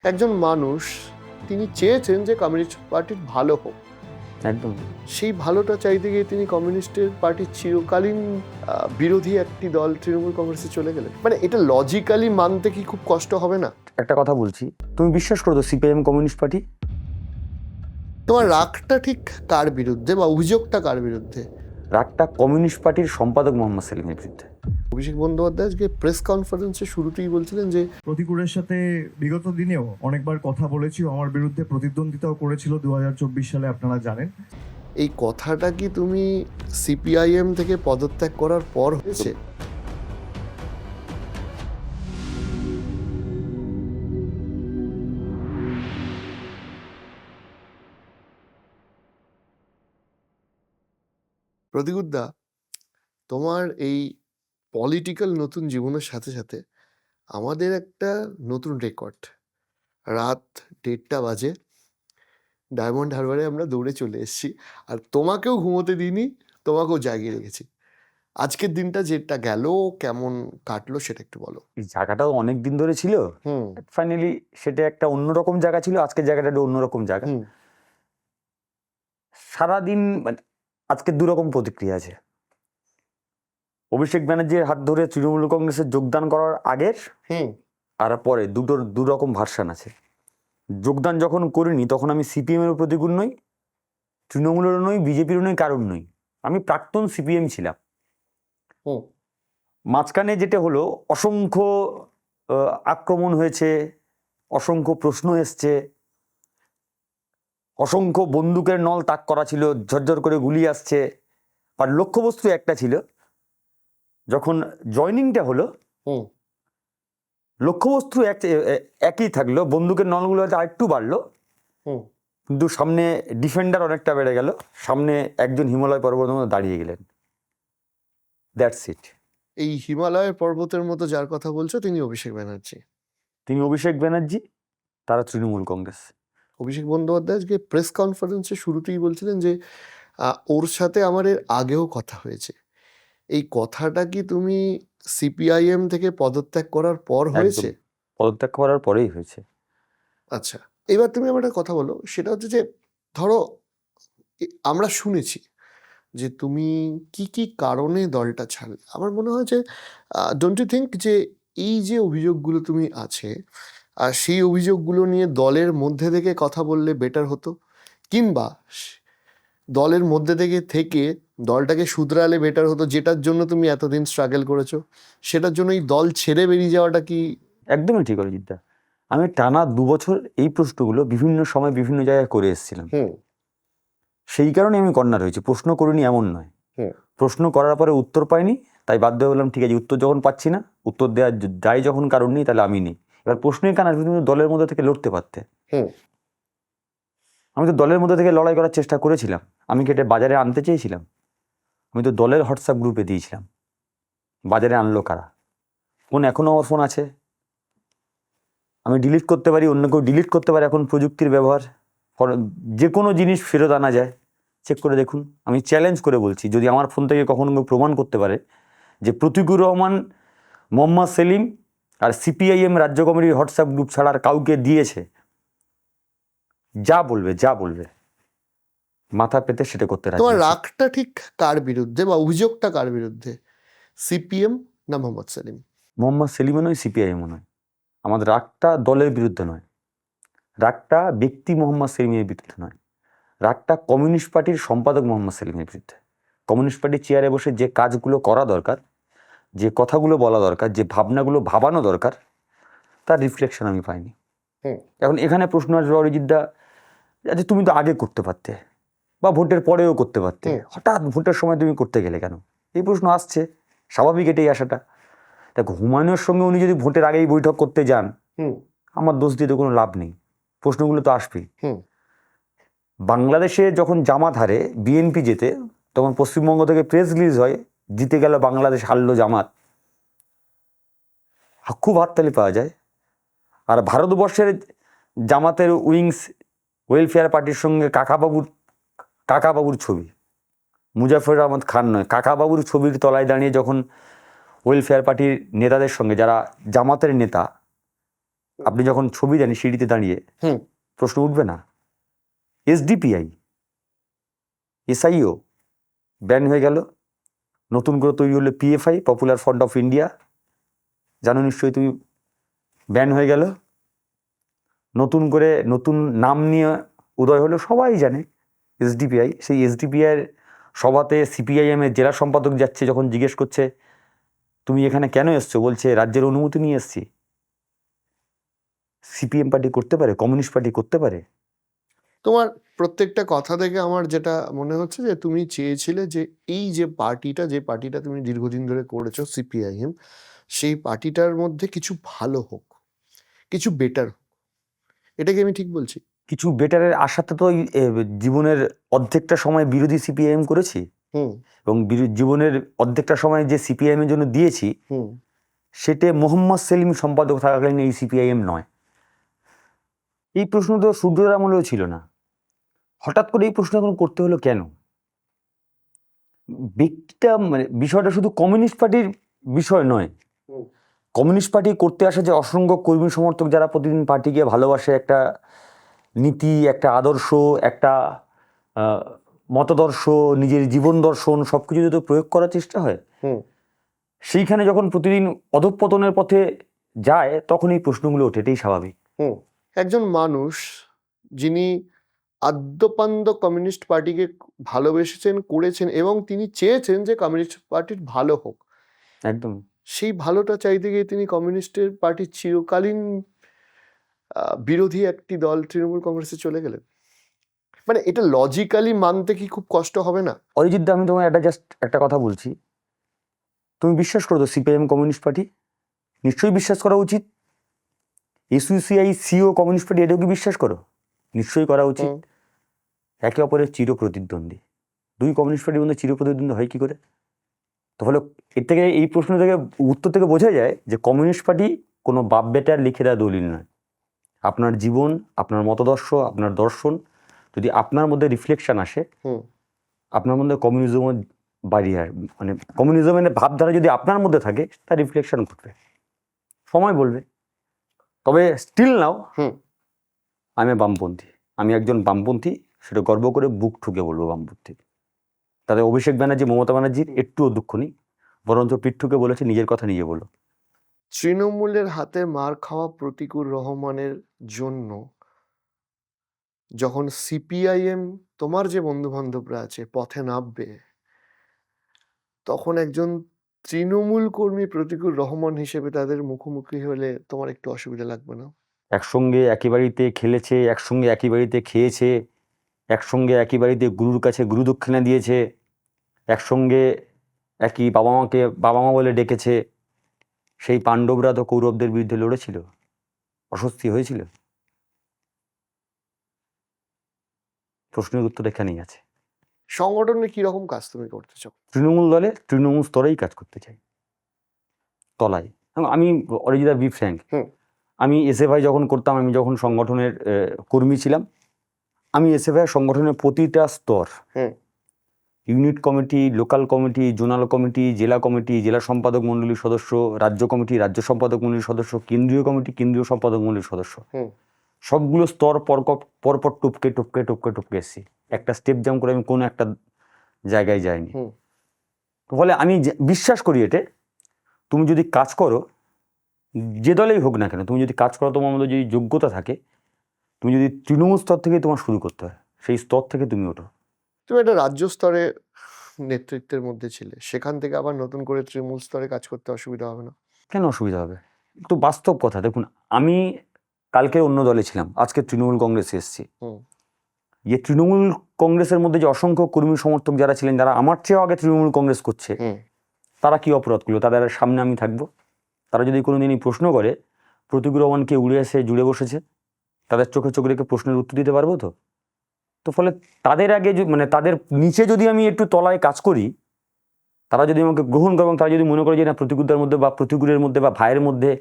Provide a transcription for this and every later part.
একজন মানুষ তিনি চেয়েছেন যে কমিউনিস্ট পার্টির ভালো হোক, একদম সেই ভালোটা চাইতে গিয়ে তিনি কমিউনিস্টের পার্টির চিরকালীন বিরোধী একটি দল তৃণমূল কংগ্রেসে চলে গেলেন। মানে এটা লজিক্যালি মানতে কি খুব কষ্ট হবে না? একটা কথা বলছি, তুমি বিশ্বাস করো তো সিপিআইএম কমিউনিস্ট পার্টি? তোমার রাগটা ঠিক কার বিরুদ্ধে বা অভিযোগটা কার বিরুদ্ধে? রাগটা কমিউনিস্ট পার্টির সম্পাদক মোহাম্মদ সেলিমের বিরুদ্ধে। অভিষেক বন্দ্যোপাধ্যায় আজকে প্রেস কনফারেন্সে শুরুতেই বলছিলেন যে প্রতিকূলের সাথে বিগত দিনেও অনেকবার কথা বলেছি, আমার বিরুদ্ধে প্রতিদ্বন্দ্বিতাও করেছিল 2024 সালে, আপনারা জানেন। এই কথাটা কি তুমি সিপিআইএম থেকে পদত্যাগ করার পর হয়েছে? প্রতিগুদ্দা, তোমার এই পলিটিক্যাল নতুন জীবনের সাথে সাথে আমাদের একটা নতুন রেকর্ড। রাত 1:30 বাজে, ডায়মন্ড হারবারে আমরা দৌড়ে চলে এসেছি, আর তোমাকেও ঘুমোতে দিইনি, তোমাকেও জাগিয়ে রেখেছি। আজকের দিনটা যেটা গেল কেমন কাটলো সেটা একটু বলো। এই জায়গাটাও অনেক দিন ধরে ছিল, হুম ফাইনালি সেটা একটা অন্যরকম জায়গা ছিল, আজকের জায়গাটা একটা অন্যরকম জায়গা। হুম সারাদিন আজকে দুরকম প্রতিক্রিয়া আছে। অভিষেক ব্যানার্জির হাত ধরে তৃণমূল কংগ্রেসে যোগদান করার আগের হুম আর পরে দুটোর দুরকম ভার্সান আছে। যোগদান যখন করিনি তখন আমি সিপিএমের প্রতিকূল নই, তৃণমূলেরও নই, বিজেপিরও নই, কারণ নই। আমি প্রাক্তন সিপিএম ছিলাম। হুম মাঝখানে যেটা হলো, অসংখ্য আক্রমণ হয়েছে, অসংখ্য প্রশ্ন এসছে, অসংখ্য বন্দুকের নল তাক করা ছিল, ঝরঝর করে গুলি আসছে। আর লক্ষ্যবস্তু একটা ছিল, যখন জয়নিংটা হলো হুম লক্ষ্যবস্তু একই থাকলো, বন্দুকের নলগুলো হয়তো আরেকটু বাড়লো, হুম কিন্তু সামনে ডিফেন্ডার অনেকটা বেড়ে গেল, সামনে একজন হিমালয় পর্বতের মধ্যে দাঁড়িয়ে গেলেন। That's it. এই হিমালয়ের পর্বতের মতো যার কথা বলছো তিনি অভিষেক ব্যানার্জি। তিনি অভিষেক ব্যানার্জি, তারা তৃণমূল কংগ্রেস। অভিষেক বন্দ্যোপাধ্যায় আজকে প্রেস কনফারেন্সে শুরুতেই বলছিলেন যে ওর সাথে আমার এর আগেও কথা হয়েছে। এই কথাটা কি তুমি সিপিআইএম থেকে পদত্যাগ করার পর হয়েছে? একদম পদত্যাগ করার পরেই হয়েছে। আচ্ছা, এবার তুমি আমার একটা কথা বলো, সেটা হচ্ছে যে ধরো আমরা শুনেছি যে তুমি কি কি কারণে দলটা ছাড়লে। আমার মনে হয় যে ডোন্ট ইউ থিঙ্ক যে এই যে অভিযোগগুলো তুমি আছে, আর সেই অভিযোগগুলো নিয়ে দলের মধ্যে থেকে কথা বললে বেটার হতো, কিংবা দলের মধ্যে থেকে দলটাকে শুধরালে বেটার হতো, যেটার জন্য তুমি এতদিন স্ট্রাগল করেছো, সেটার জন্য এই দল ছেড়ে বেরিয়ে যাওয়াটা কি? একদমই ঠিক অরিজিৎদা। আমি টানা 2 বছর এই প্রশ্নগুলো বিভিন্ন সময় বিভিন্ন জায়গায় করে এসেছিলাম। হুম সেই কারণে আমি কর্নার হয়েছি। প্রশ্ন করিনি এমন নয়, হুম প্রশ্ন করার পরে উত্তর পাইনি, তাই বাধ্য হয়ে বললাম ঠিক আছে, উত্তর যখন পাচ্ছি না, উত্তর দেওয়ার যাই যখন কারণ নেই, তাহলে আমি নেই। এবার প্রশ্নের কারণ আসবে তুমি দলের মধ্যে থেকে লড়তে পারতে। হুম আমি তো দলের মধ্যে থেকে লড়াই করার চেষ্টা করেছিলাম। আমি কি এটা বাজারে আনতে চেয়েছিলাম? আমি তো দলের হোয়াটসঅ্যাপ গ্রুপে দিয়েছিলাম। বাজারে আনলো কারা? ফোন এখনও আমার ফোন আছে, আমি ডিলিট করতে পারি, অন্য কেউ ডিলিট করতে পারে। এখন প্রযুক্তির ব্যবহার, যে কোনো জিনিস ফেরত আনা যায়, চেক করে দেখুন। আমি চ্যালেঞ্জ করে বলছি, যদি আমার ফোন থেকে কখনো কেউ প্রমাণ করতে পারে যে প্রতিকুর রহমান, মোহাম্মদ সেলিম আর সিপিআইএম রাজ্য কমিটির হোয়াটসঅ্যাপ গ্রুপ ছাড়া আর কাউকে দিয়েছে, যা বলবে যা বলবে মাথা পেতে সেটা করতে রাজি তোমার আছি। রাগটা ঠিক কার বিরুদ্ধে বা অভিযোগটা কার বিরুদ্ধে? সিপিএম না মোহাম্মদ সেলিম? মোহাম্মদ সেলিমও নয়, সিপিআইএমও নয়। আমাদের রাগটা দলের বিরুদ্ধে নয়, রাগটা ব্যক্তি মোহাম্মদ সেলিমের বিরুদ্ধে নয়, রাগটা কমিউনিস্ট পার্টির সম্পাদক মোহাম্মদ সেলিমের বিরুদ্ধে। কমিউনিস্ট পার্টির চেয়ারে বসে যে কাজগুলো করা দরকার, যে কথাগুলো বলা দরকার, যে ভাবনাগুলো ভাবানো দরকার, তার রিফ্লেকশন আমি পাইনি। হুম এখন এখানে প্রশ্ন আসবে অরিজিৎদা, আচ্ছা তুমি তো আগে করতে পারতে বা ভোটের পরেও করতে পারতে, হঠাৎ ভোটের সময় তুমি করতে গেলে কেন? এই প্রশ্ন আসছে, স্বাভাবিক এটাই আসাটা। দেখো, হুমায়ুনের সঙ্গে উনি যদি ভোটের আগেই বৈঠক করতে যান, হুম আমার দোষ দিয়ে তো কোনো লাভ নেই, প্রশ্নগুলো তো আসবেই। হুম বাংলাদেশে যখন জামাত হারে, বিএনপি যেতে, তখন পশ্চিমবঙ্গ থেকে প্রেস রিলিজ হয়, জিতে গেল বাংলাদেশ, হারলো জামাত, খুব হাততালি পাওয়া যায়। আর ভারতবর্ষের জামাতের উইংস ওয়েলফেয়ার পার্টির সঙ্গে কাকাবাবুর ছবি, মুজাফর আহমদ খান নয়, কাকাবাবুর ছবির তলায় দাঁড়িয়ে যখন ওয়েলফেয়ার পার্টির নেতাদের সঙ্গে, যারা জামাতের নেতা, আপনি যখন ছবি দেন সিঁড়িতে দাঁড়িয়ে, হুম। প্রশ্ন উঠবে না? এসডিপিআই, এসআইও ব্যান হয়ে গেল, নতুন করে তৈরি হলো PFI, popular front of India, জানো নিশ্চয়ই তুমি, ব্যান হয়ে গেল। নতুন করে নতুন নাম নিয়ে উদয় হলো, সবাই জানে এসডিপিআই। সেই এসডিপিআইয়ের সভাতে সিপিআইএম এর জেলা সম্পাদক যাচ্ছে, যখন জিজ্ঞেস করছে তুমি এখানে কেন এসছো, বলছে রাজ্যের অনুমতি নিয়ে এসছি। সিপিএম পার্টি করতে পারে, কমিউনিস্ট পার্টি করতে পারে? তোমার প্রত্যেকটা কথা থেকে আমার যেটা মনে হচ্ছে যে তুমি চেয়েছিলে যে এই যে পার্টিটা তুমি দীর্ঘদিন ধরে করেছো, সিপিআইএম, সেই পার্টিটার মধ্যে কিছু ভালো হোক, কিছু বেটার হোক। এটা কি আমি ঠিক বলছি? কিছু বেটারের আশাতে তো জীবনের অর্ধেকটা সময় বিরোধী সিপিআইএম করেছি, হুম। এবং জীবনের অর্ধেকটা সময় যে সিপিআইএম এর জন্য দিয়েছি, হুম। সেটা মোহাম্মদ সেলিম সম্পাদক থাকাকালীন এই সিপিআইএম নয়। এই প্রশ্ন তো সূর্যের আমলেও ছিল না, হঠাৎ করে এই প্রশ্ন এখন করতে হলো কেন? ব্যক্তিটা মানে বিষয়টা শুধু কমিউনিস্ট পার্টির বিষয় নয়। হুম। কমিউনিস্ট পার্টি করতে আসে যে অসংখ্য কর্মী সমর্থক যারা প্রতিদিন পার্টিকে ভালোবাসে, একটা নীতি, একটা আদর্শ, একটা মতদর্শ, নিজের জীবন দর্শন সবকিছু যদি প্রয়োগ করার চেষ্টা হয়, হুম। সেইখানে যখন প্রতিদিন অধঃপতনের পথে যায়, তখন এই প্রশ্নগুলো ওঠে, এটাই স্বাভাবিক। হুম। একজন মানুষ যিনি আদ্যপান্ত কমিউনিস্ট পার্টিকে ভালোবেসেছেন, করেছেন, এবং তিনি চেয়েছেন যে কমিউনিস্ট পার্টির ভালো হোক, একদম। সেই ভালোটা চাইতে গিয়ে তিনি কমিউনিস্টের পার্টির চিরকালীন বিরোধী একটি দল তৃণমূল কংগ্রেসে চলে গেলেন। মানে এটা লজিক্যালি মানতে কি খুব কষ্ট হবে না? অরিজিৎ দা, আমি তোমায় একটা কথা বলছি, তুমি বিশ্বাস করো তো সিপিআইএম কমিউনিস্ট পার্টি? নিশ্চয়ই বিশ্বাস করা উচিত। এসইউসিআই, সিও কমিউনিস্ট পার্টি, এটাও কি বিশ্বাস করো? নিশ্চয়ই করা উচিত। হুম। একে অপরের চিরপ্রতিদ্বন্দ্বী, দুই কমিউনিস্ট পার্টির মধ্যে চিরপ্রতিদ্বন্দ্বী হয় কি করে? তাহলে এর থেকে, এই প্রশ্ন থেকে, উত্তর থেকে বোঝা যায় যে কমিউনিস্ট পার্টি কোনো বাপ বেটার লিখে দেওয়া দলিল নয়। আপনার জীবন, আপনার মতদর্শ, আপনার দর্শন যদি আপনার মধ্যে রিফ্লেকশন আসে, হুম। আপনার মধ্যে কমিউনিজমের বাড়িয়ে, মানে কমিউনিজমের ভাবধারা যদি আপনার মধ্যে থাকে, তার রিফ্লেকশন ঘটবে, সময় বলবে। তবে স্টিল নাও হুম। আমি বামপন্থী, আমি একজন বামপন্থী, সেটা গর্ব করে বুক ঠুকে বলবো বামপন্থী। তাদের অভিষেক ব্যানার্জি, মমতা ব্যানার্জির একটুও দুঃখ নেই, বরঞ্চ পিঠ ঠুকে বলেছে নিজের কথা নিজে বলো। তৃণমূলের হাতে মার খাওয়া প্রতিকুর রহমানের জন্য যখন সিপিআইএম, তোমার যে বন্ধু বান্ধবরা আছে, পথে নামবে, তখন একজন তৃণমূল কর্মী প্রতিকুর রহমান হিসেবে তাদের মুখোমুখি হলে তোমার একটু অসুবিধা লাগবে না? একসঙ্গে একই বাড়িতে খেলেছে, একসঙ্গে একই বাড়িতে খেয়েছে, একসঙ্গে একই বাড়িতে গুরুর কাছে গুরু দক্ষিণা দিয়েছে, একসঙ্গে একই বাবা মা বলে ডেকেছে, সেই পাণ্ডবরা তো কৌরবদের বিরুদ্ধে লড়েছিল, অস্বস্তি হয়েছিল। প্রশ্নের উত্তর এখানেই আছে। সংগঠনে কিরকম কাজ তুমি করতে চাও? তৃণমূল দলে তৃণমূল স্তরেই কাজ করতে চাই, তলায়। আমি অরিজিৎ বি ফ্র্যাঙ্ক, হুম। আমি এসএফআই যখন করতাম, আমি যখন সংগঠনের কর্মী ছিলাম, আমি এসএফআই সংগঠনের প্রতিটা স্তর, হুম। Unit committee, local committee, zonal committee, জেলা কমিটি, জেলা সম্পাদক মণ্ডলীর সদস্য, রাজ্য কমিটি, রাজ্য সম্পাদক মণ্ডলীর সদস্য, কেন্দ্রীয় কমিটি, কেন্দ্রীয় সম্পাদক মণ্ডলীর সদস্য, হুম। সবগুলো স্তর পরপর টপকে টপকে টপকে টপকে এসেছি। একটা স্টেপ জাম্প করে আমি কোনো একটা জায়গায় যাইনি। হুম। ফলে আমি বিশ্বাস করি এতে, তুমি যদি কাজ করো, যে দলেই হোক না কেন, তুমি যদি কাজ করো, তোমার মধ্যে যদি যোগ্যতা থাকে, তুমি যদি তৃণমূল স্তর থেকে তোমার শুরু করতে হয়, সেই স্তর থেকে তুমি ওঠো। তুমি একটা রাজ্য স্তরে নেতৃত্বের মধ্যে ছিলে, সেখান থেকে আবার নতুন করে তৃণমূল স্তরে কাজ করতে অসুবিধা হবে না? কেন অসুবিধা হবে? একটু বাস্তব কথা দেখুন, আমি কালকে অন্য দলে ছিলাম, আজকে তৃণমূল কংগ্রেসে এসেছি। হুম। তৃণমূল কংগ্রেসের মধ্যে যে অসংখ্য কর্মী সমর্থক যারা ছিলেন, যারা আমার চেয়েও আগে তৃণমূল কংগ্রেস করছে, হুম। তারা কি অপরাধ করলো? তাদের সামনে আমি থাকবো? তারা যদি কোনোদিনই প্রশ্ন করে প্রতিকুর রহমানকে উড়ে এসে জুড়ে বসেছে, তাদের চোখে চোখ রেখে প্রশ্নের উত্তর দিতে পারবো তো? তো ফলে তাদের আগে মানে তাদের নিচে যদি আমি একটু তলায় কাজ করি, তারা যদি আমাকে গ্রহণ করে এবং তারা যদি মনে করে যে না, প্রতিকুরদের মধ্যে বা প্রতিকুরের মধ্যে বা ভাইয়ের মধ্যে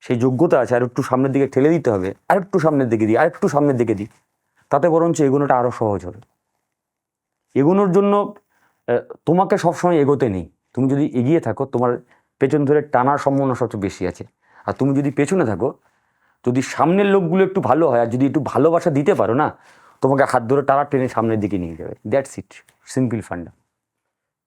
সেই যোগ্যতা আছে, আর একটু সামনের দিকে ঠেলে দিতে হবে, আর একটু সামনের দিকে দিই, আর একটু সামনের দিকে দিই, তাতে বরঞ্চ এগোনোটা আরও সহজ হবে। এগোনোর জন্য তোমাকে সবসময় এগোতে নেই। তুমি যদি এগিয়ে থাকো, তোমার পেছন ধরে টানার সম্ভাবনা সবচেয়ে বেশি আছে। আর তুমি যদি পেছনে থাকো, যদি সামনের লোকগুলো একটু ভালো হয় আর যদি একটু ভালোবাসা দিতে পারো না, তোমাকে হাত ধরে টানা টেনে সামনের দিকে নিয়ে যাবে। That's it, simple funda.